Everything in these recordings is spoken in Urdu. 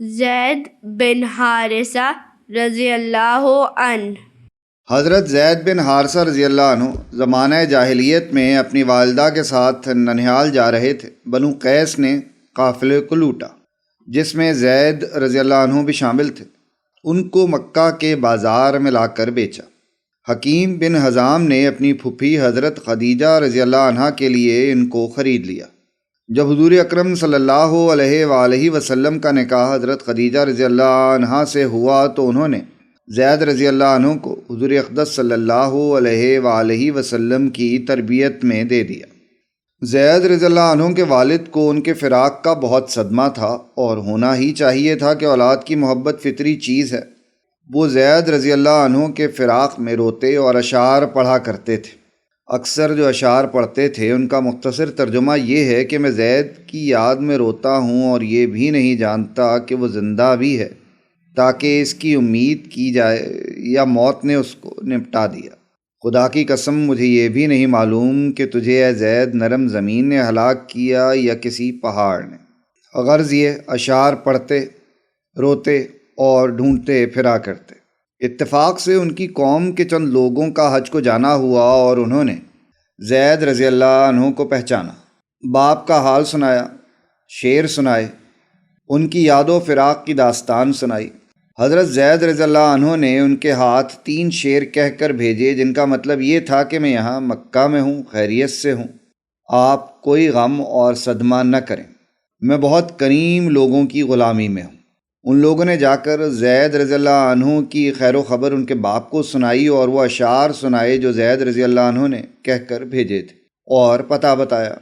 زید بن حارثہ رضی اللہ عنہ۔ حضرت زید بن حارثہ رضی اللہ عنہ زمانہ جاہلیت میں اپنی والدہ کے ساتھ ننہال جا رہے تھے۔ بنو قیس نے قافلے کو لوٹا جس میں زید رضی اللہ عنہ بھی شامل تھے۔ ان کو مکہ کے بازار میں لا کر بیچا۔ حکیم بن حزام نے اپنی پھوپھی حضرت خدیجہ رضی اللہ عنہا کے لیے ان کو خرید لیا۔ جب حضور اکرم صلی اللہ علیہ وآلہ وسلم کا نکاح حضرت خدیجہ رضی اللہ عنہا سے ہوا تو انہوں نے زید رضی اللہ عنہ کو حضور اقدس صلی اللہ علیہ وآلہ وسلم کی تربیت میں دے دیا۔ زید رضی اللہ عنہ کے والد کو ان کے فراق کا بہت صدمہ تھا، اور ہونا ہی چاہیے تھا کہ اولاد کی محبت فطری چیز ہے۔ وہ زید رضی اللہ عنہ کے فراق میں روتے اور اشعار پڑھا کرتے تھے۔ اکثر جو اشعار پڑھتے تھے ان کا مختصر ترجمہ یہ ہے کہ میں زید کی یاد میں روتا ہوں اور یہ بھی نہیں جانتا کہ وہ زندہ بھی ہے، تاکہ اس کی امید کی جائے یا موت نے اس کو نپٹا دیا۔ خدا کی قسم مجھے یہ بھی نہیں معلوم کہ تجھے اے زید نرم زمین نے ہلاک کیا یا کسی پہاڑ نے۔ غرض یہ اشعار پڑھتے، روتے اور ڈھونڈتے پھرا کرتے۔ اتفاق سے ان کی قوم کے چند لوگوں کا حج کو جانا ہوا اور انہوں نے زید رضی اللہ عنہ کو پہچانا، باپ کا حال سنایا، شعر سنائے، ان کی یاد و فراق کی داستان سنائی۔ حضرت زید رضی اللہ عنہ نے ان کے ہاتھ 3 شعر کہہ کر بھیجے جن کا مطلب یہ تھا کہ میں یہاں مکہ میں ہوں، خیریت سے ہوں، آپ کوئی غم اور صدمہ نہ کریں، میں بہت کریم لوگوں کی غلامی میں ہوں۔ ان لوگوں نے جا کر زید رضی اللہ عنہ کی خیر و خبر ان کے باپ کو سنائی اور وہ اشعار سنائے جو زید رضی اللہ عنہ نے کہہ کر بھیجے تھے، اور پتہ بتایا۔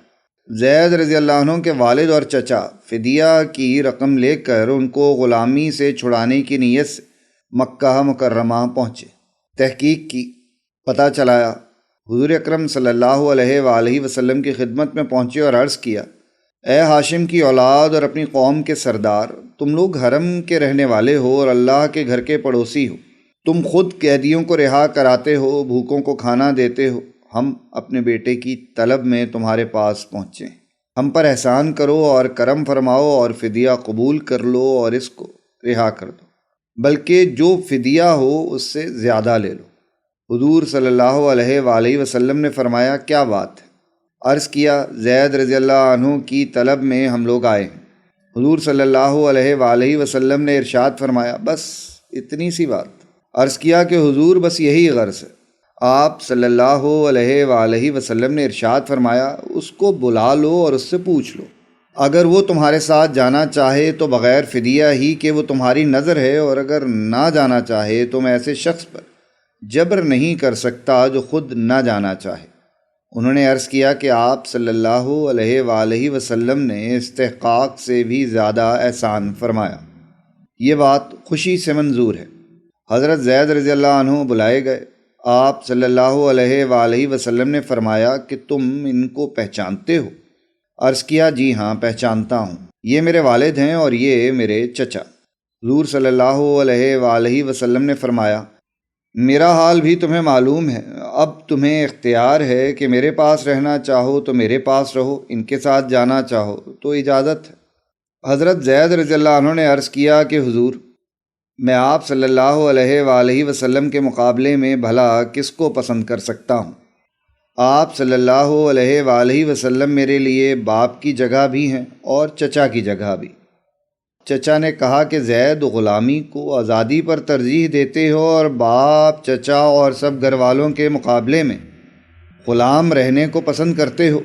زید رضی اللہ عنہ کے والد اور چچا فدیہ کی رقم لے کر ان کو غلامی سے چھڑانے کی نیت سے مکہ مکرمہ پہنچے۔ تحقیق کی، پتہ چلایا، حضور اکرم صلی اللہ علیہ وآلہ وسلم کی خدمت میں پہنچے اور عرض کیا، اے ہاشم کی اولاد اور اپنی قوم کے سردار، تم لوگ حرم کے رہنے والے ہو اور اللہ کے گھر کے پڑوسی ہو۔ تم خود قیدیوں کو رہا کراتے ہو، بھوکوں کو کھانا دیتے ہو۔ ہم اپنے بیٹے کی طلب میں تمہارے پاس پہنچے، ہم پر احسان کرو اور کرم فرماؤ اور فدیہ قبول کر لو اور اس کو رہا کر دو، بلکہ جو فدیہ ہو اس سے زیادہ لے لو۔ حضور صلی اللہ علیہ وآلہ وسلم نے فرمایا، کیا بات ہے؟ عرض کیا، زید رضی اللہ عنہ کی طلب میں ہم لوگ آئے ہیں۔ حضور صلی اللہ علیہ وآلہ وسلم نے ارشاد فرمایا، بس اتنی سی بات؟ عرض کیا کہ حضور بس یہی غرض ہے۔ آپ صلی اللہ علیہ وآلہ وسلم نے ارشاد فرمایا، اس کو بلا لو اور اس سے پوچھ لو، اگر وہ تمہارے ساتھ جانا چاہے تو بغیر فدیہ ہی کہ وہ تمہاری نظر ہے، اور اگر نہ جانا چاہے تو میں ایسے شخص پر جبر نہیں کر سکتا جو خود نہ جانا چاہے۔ انہوں نے عرض کیا کہ آپ صلی اللہ علیہ وآلہ وسلم نے استحقاق سے بھی زیادہ احسان فرمایا۔ یہ بات خوشی سے منظور ہے۔ حضرت زید رضی اللہ عنہ بلائے گئے۔ آپ صلی اللہ علیہ وآلہ وسلم نے فرمایا کہ تم ان کو پہچانتے ہو؟ عرض کیا، جی ہاں پہچانتا ہوں، یہ میرے والد ہیں اور یہ میرے چچا۔ حضور صلی اللہ علیہ وآلہ وسلم نے فرمایا، میرا حال بھی تمہیں معلوم ہے، اب تمہیں اختیار ہے کہ میرے پاس رہنا چاہو تو میرے پاس رہو، ان کے ساتھ جانا چاہو تو اجازت ہے۔ حضرت زید رضی اللہ عنہ نے عرض کیا کہ حضور، میں آپ صلی اللہ علیہ وآلہ وسلم کے مقابلے میں بھلا کس کو پسند کر سکتا ہوں؟ آپ صلی اللہ علیہ وآلہ وسلم میرے لیے باپ کی جگہ بھی ہیں اور چچا کی جگہ بھی۔ چچا نے کہا کہ زید، غلامی کو آزادی پر ترجیح دیتے ہو اور باپ، چچا اور سب گھر والوں کے مقابلے میں غلام رہنے کو پسند کرتے ہو؟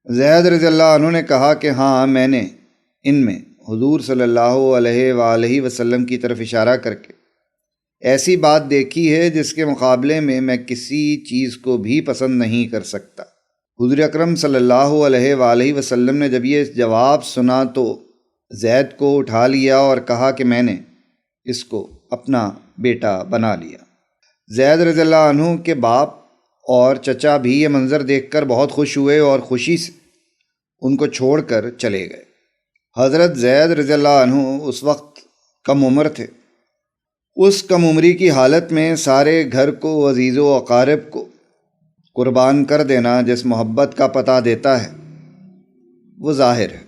زید رضی اللہ عنہ نے کہا کہ ہاں، میں نے ان میں حضور صلی اللہ علیہ وآلہ وسلم کی طرف اشارہ کر کے ایسی بات دیکھی ہے جس کے مقابلے میں کسی چیز کو بھی پسند نہیں کر سکتا۔ حضور اکرم صلی اللہ علیہ وآلہ وسلم نے جب یہ جواب سنا تو زید کو اٹھا لیا اور کہا کہ میں نے اس کو اپنا بیٹا بنا لیا۔ زید رضی اللہ عنہ کے باپ اور چچا بھی یہ منظر دیکھ کر بہت خوش ہوئے اور خوشی سے ان کو چھوڑ کر چلے گئے۔ حضرت زید رضی اللہ عنہ اس وقت کم عمر تھے۔ اس کم عمری کی حالت میں سارے گھر کو، عزیز و اقارب کو قربان کر دینا جس محبت کا پتہ دیتا ہے وہ ظاہر ہے۔